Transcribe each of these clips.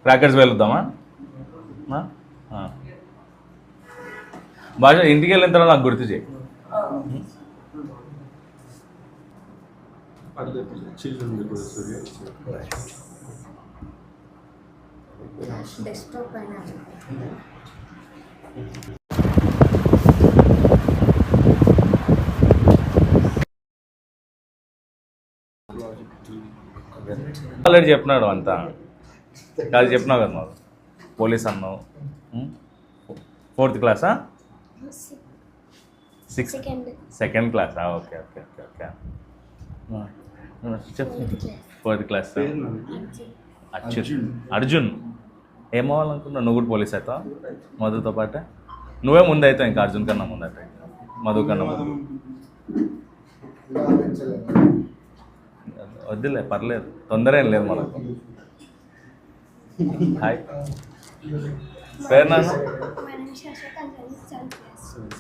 Crackers వెళ్దామా భాష ఇంటికి వెళ్ళిన తర్వాత నాకు గుర్తు చేయి. ఆల్రెడీ చెప్పినాడు అంతా, కాదు చెప్పినావు కదా మాకు పోలీస్ అన్నావు. 4th క్లాసా 2nd క్లాసా? ఓకే ఓకే ఓకే ఓకే చెప్పు. 4th class. అర్జున్ ఏమవ్వాలనుకున్నావు? నువ్వు కూడా పోలీస్ అవుతావు మధుతో పాటే? నువ్వే ముందు అవుతావు ఇంకా అర్జున్ కన్నా ముందు అవుతావు, మధు కన్నా ముందు. వద్దులే పర్లేదు, తొందర ఏం లేదు మనకు. హాయ్, పేరు నాన్న?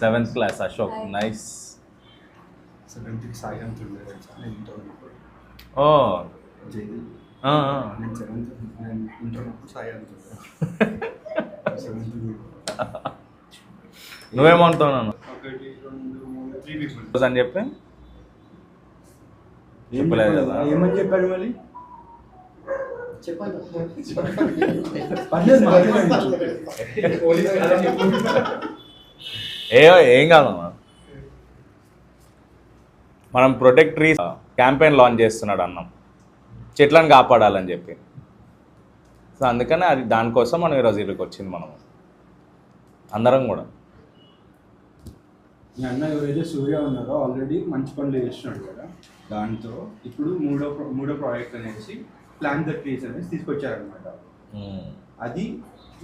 7th class Ashok. నైస్. ఓ నువ్వేమంటావు నాన్న అని చెప్పి చెప్పలేదు కదా? ఏమని చెప్పాడు మళ్ళీ? ఏం కాదమ్మా, మనం ప్రొటెక్ట్ ట్రీస్ క్యాంపెయిన్ లాంచ్ చేస్తున్నాడు అన్నం, చెట్లను కాపాడాలని చెప్పి. సో అందుకని అది దానికోసం మనం ఈరోజు ఇక్కడికి వచ్చింది, మనం అందరం కూడా. మీ అన్న ఎవరైతే సూర్య ఉన్నారో ఆల్రెడీ మంచి పనులు చేస్తున్నాడు కదా, దాంతో ఇప్పుడు మూడో ప్రాజెక్ట్ అనేసి ప్లాంట్ ద ట్రీస్ అనేసి తీసుకొచ్చారనమాట. అది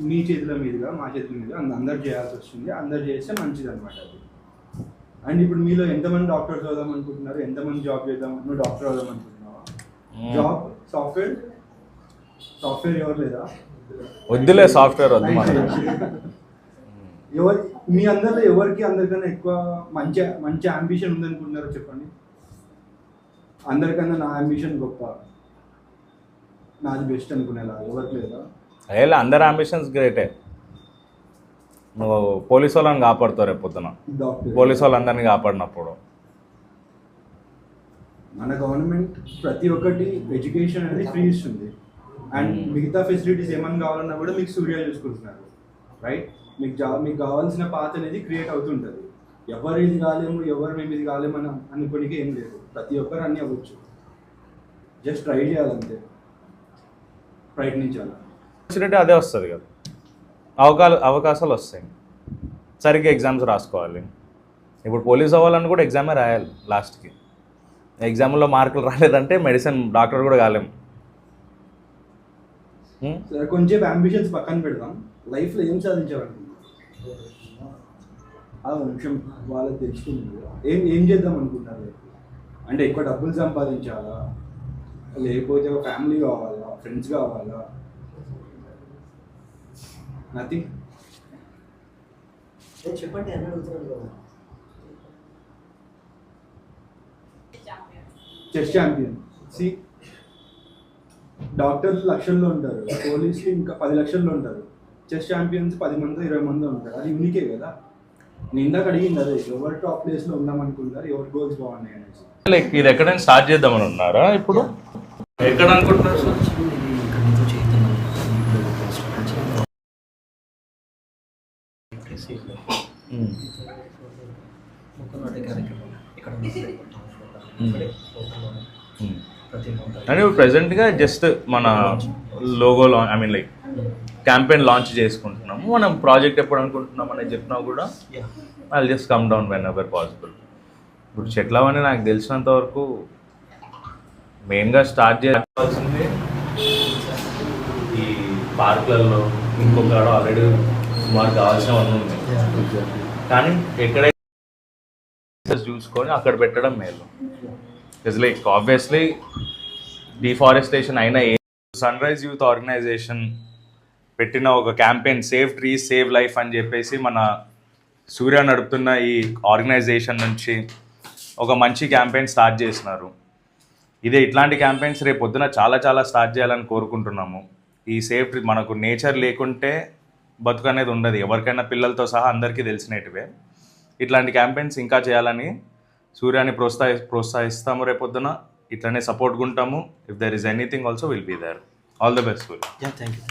మీ చేతుల మీదుగా మా చేతుల మీదుగా అందరు చేయాల్సి వస్తుంది, అందరు చేస్తే మంచిది అనమాట అది. అండ్ ఇప్పుడు మీలో ఎంతమంది డాక్టర్స్ అవుదాం అనుకుంటున్నారు, ఎంతమంది జాబ్ చేద్దాం? నువ్వు డాక్టర్ అవుదాం అనుకుంటున్నావా? జాబ్ సాఫ్ట్వేర్ ఎవరు లేదా? వద్దులే సాఫ్ట్వేర్ వద్దు. ఎవరు మీ అందరిలో ఎవరికి అందరికన్నా ఎక్కువ మంచి అంబిషన్ ఉందనుకుంటున్నారో చెప్పండి. అందరికన్నా నా అంబిషన్ గొప్ప, నాది బెస్ట్ అనుకునేలా ఎవరికి లేదా? అదే అందరి అంబిషన్స్ గ్రేటే. నువ్వు పోలీసు వాళ్ళని కాపాడుతావు రేపు పొద్దున, పోలీసు వాళ్ళందరినీ కాపాడినప్పుడు. మన గవర్నమెంట్ ప్రతి ఒక్కటి ఎడ్యుకేషన్ అనేది ఫ్రీ ఇస్తుంది. అండ్ మిగతా ఫెసిలిటీస్ ఏమన్నా కావాలన్నా కూడా మీకు సూర్య చూసుకుంటున్నారు, రైట్? మీకు కావాల్సిన పాత్ అనేది క్రియేట్ అవుతుంటుంది. ఎవరు ఇది కాలేము, ఎవరు మేము ఇది కాలేము అని అనుకోనికి ఏం లేదు. ప్రతి ఒక్కరు అన్నీ అవ్వచ్చు, జస్ట్ ట్రై చేయాలంతే, ప్రయత్నించాలి. ఆపర్చునిటీ అదే వస్తుంది కదా, అవకాశాలు వస్తాయి. సరిగ్గా ఎగ్జామ్స్ రాసుకోవాలి. ఇప్పుడు పోలీస్ అవ్వాలని కూడా ఎగ్జామే రాయాలి లాస్ట్కి. ఎగ్జామ్లో మార్కులు రాలేదంటే మెడిసిన్ డాక్టర్ కూడా కాలేము. కొంచెం అంబిషన్స్ పక్కన పెడదాం, లైఫ్లో ఏం సాధించాలనుకుంటున్నాం ఆ నిమిషం వాళ్ళకి తెలుసుకుంది. ఏం చేద్దాం అనుకుంటున్నారు? అంటే ఎక్కువ డబ్బులు సంపాదించాలా, లేకపోతే ఒక ఫ్యామిలీ కావాలా, ఫ్రెండ్స్ కావాలా? నథింగ్. చెప్పండి అని అడుగుతున్నాను కదా. Chess champion. సి, డాక్టర్స్ లక్షల్లో ఉంటారు, పోలీసులు ఇంకా 10 లక్షల్లో ఉంటారు, చెస్ ఛాంపియన్స్ 10 మంది 20 మంది ఉంటారు. అది యూనికే కదా. నేను ఇందాక అడిగింది అదే, ఎవరు టాప్ ప్లేస్లో ఉందామనుకుంటారు, ఎవరి గోల్స్ బాగున్నాయి అనేసి. లైక్ ఇది ఎక్కడైనా స్టార్ట్ చేద్దామని ఉన్నారా? ఇప్పుడు ఎక్కడ అనుకుంటున్నారు సార్? అని ప్రెసెంట్గా జస్ట్ మన logo I mean like campaign launch చేసుకుంటున్నాము. మనం ప్రాజెక్ట్ ఎప్పుడు అనుకుంటున్నాం అనేది చెప్పినా కూడా I just come down when ever possible. ఇప్పుడు చెట్లవని నాకు తెలిసినంత వరకు మెయిన్గా స్టార్ట్ చేయాల్సింది ఈ పార్కులలో, ఇంకొక ఆల్రెడీ సుమారు కావాల్సినవన్నీ ఉన్నాయి. కానీ ఎక్కడైతే చూసుకొని అక్కడ పెట్టడం మేలు. ఇట్స్ లైక్ ఆబ్వియస్లీ డిఫారెస్టేషన్ అయినా సన్ రైజ్ యూత్ ఆర్గనైజేషన్ పెట్టిన ఒక campaign save trees save life అని చెప్పేసి మన సూర్య నడుపుతున్న ఈ ఆర్గనైజేషన్ నుంచి ఒక మంచి క్యాంపెయిన్ స్టార్ట్ చేసినారు. ఇదే ఇట్లాంటి క్యాంపెయిన్స్ రేపు పొద్దున చాలా చాలా స్టార్ట్ చేయాలని కోరుకుంటున్నాము. ఈ సేఫ్ మనకు నేచర్ లేకుంటే బతుకు అనేది ఉండదు, ఎవరికైనా పిల్లలతో సహా అందరికీ తెలిసినట్టువే. ఇట్లాంటి క్యాంపెయిన్స్ ఇంకా చేయాలని సూర్యాని ప్రోత్సహిస్తాము. రేపు పొద్దున ఇట్లనే సపోర్ట్గా ఉంటాము. If there is anything also will be there. All the best Surya. Thank you.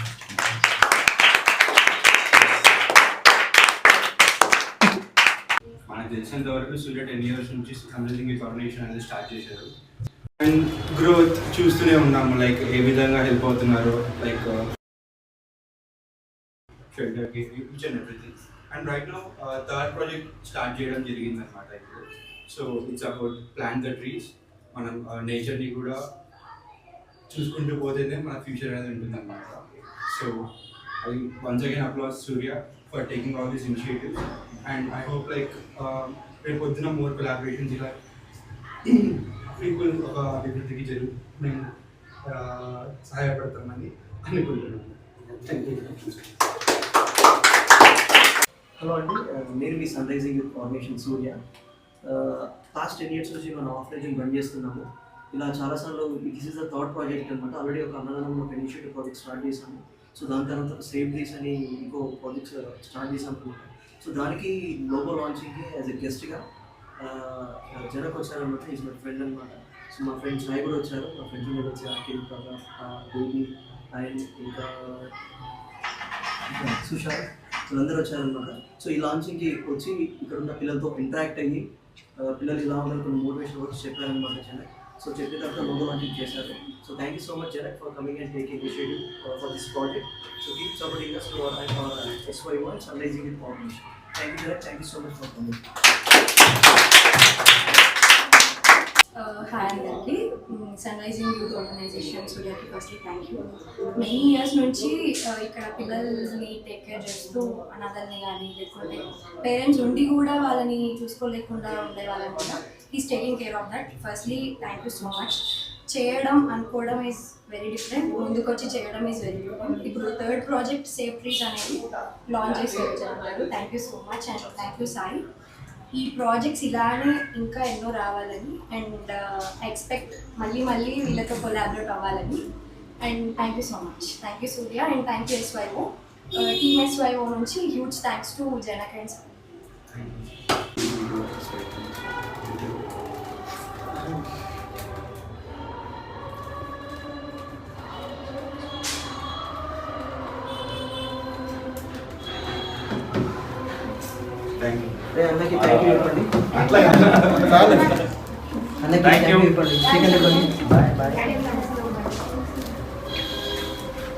మనకు తెలిసినంత వరకు సూర్య 10 years నుంచి సంథింగ్ విత్ ఆర్గనైజేషన్ అనేది స్టార్ట్ చేశారు. అండ్ గ్రోత్ చూస్తూనే ఉన్నాము, లైక్ ఏ విధంగా హెల్ప్ అవుతున్నారు, లైక్ షెల్టర్కి each and everything. And right now third project start చేయడం జరిగిందనమాట ఇప్పుడు. So it's about plant the trees. మనం నేచర్ని కూడా చూసుకుంటూ పోతేనే మన ఫ్యూచర్ అనేది ఉంటుంది అనమాట. So I once again applause Surya for taking all these initiatives. And I hope like రేపు పొద్దున మోర్ కొలాబరేషన్స్ ఇలా పీపుల్ ఒక అభివృద్ధికి మేము సహాయపడతామని అనుకుంటున్నాను. Thank you. హలో అండి, నేను మీ సన్ రైజింగ్ యూత్ ఫార్మేషన్ సూర్య. పాస్ట్ 10 years నుంచి మనం ఆఫ్లైన్ రన్ చేస్తున్నాము. ఇలా చాలాసార్లు this is the third project అనమాట. ఆల్రెడీ ఒక అన్నదానంలో ఒక ఇనిషియేటివ్ ప్రాజెక్ట్ స్టార్ట్ చేశాము. సో దాని తర్వాత సేవ్ ట్రీస్ అని ఇంకో ప్రాజెక్ట్స్ స్టార్ట్ చేసాం అనమాట. సో దానికి లోగో లాంచింగ్కి యాజ్ ఎ గెస్ట్గా జనక్ వచ్చారనమాట. ఈజ్ మై ఫ్రెండ్ అనమాట. సో మా ఫ్రెండ్ సాయి కూడా వచ్చారు. మా ఫ్రెండ్స్ మీద వచ్చి అఖిల్, ప్రతాప్, బేబీ అండ్ ఇంకా సుషార్ వీళ్ళందరూ వచ్చారనమాట. సో ఈ లాంచింగ్కి వచ్చి ఇక్కడ ఉన్న పిల్లలతో ఇంటరాక్ట్ అయ్యి పిల్లలు ఇలా ఉండాలని కొన్ని మోటివేషన్ వర్క్స్ చెప్పారనమాట జనక్. సో చెప్పిన తర్వాత లోగో లాంచింగ్ చేశారు. So thank you so much Janak for coming and taking initiative for this project. So keep supporting us for SY1 Sun Rising Youth Foundation. Thank you Janak, thank you so much for coming. Hi అందరికీ. Sun rising youth organisation సూర్యకి firstly thank you. Many years నుంచి ఇక్కడ పిల్లల్ని take care చేస్తూ అనాథల్ని కానీ లేకుంటే parents ఉండి కూడా వాళ్ళని చూసుకోలేకుండా ఉండే వాళ్ళని కూడా is taking care of that. Firstly thank you so much. చేయడం అనుకోవడం ఈజ్ వెరీ డిఫరెంట్, ముందుకు వచ్చి చేయడం ఈజ్ వెరీ డిఫరెంట్. ఇప్పుడు థర్డ్ ప్రాజెక్ట్ సేఫ్ ట్రీస్ అనేది లాంచ్ చేసి వచ్చారు. Thank you so much and thank you Sai. ఈ ప్రాజెక్ట్స్ ఇలానే ఇంకా ఎన్నో రావాలని అండ్ ఎక్స్పెక్ట్ మళ్ళీ వీళ్ళతో కొలాబరేట్ అవ్వాలని. And thank you so much. Thank you Surya and thank you SYO. Team SYO నుంచి huge thanks to Janak and Sai. అందరికీ థ్యాంక్ యూ చెప్పండి. అందరికీ థ్యాంక్ యూ చెప్పండి. చికెన్ చెప్పండి. Bye bye.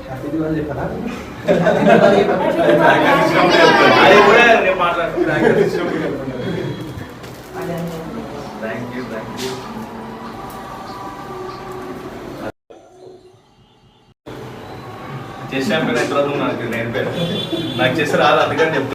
హ్యాపీ దివాళీ చెప్పరా? అది కూడా నేను మాట్లాడుతున్నాను. Thank you. చేసాను నాకు నేర్పారు, నాకు చేసి రాదు అందుకని చెప్తాను.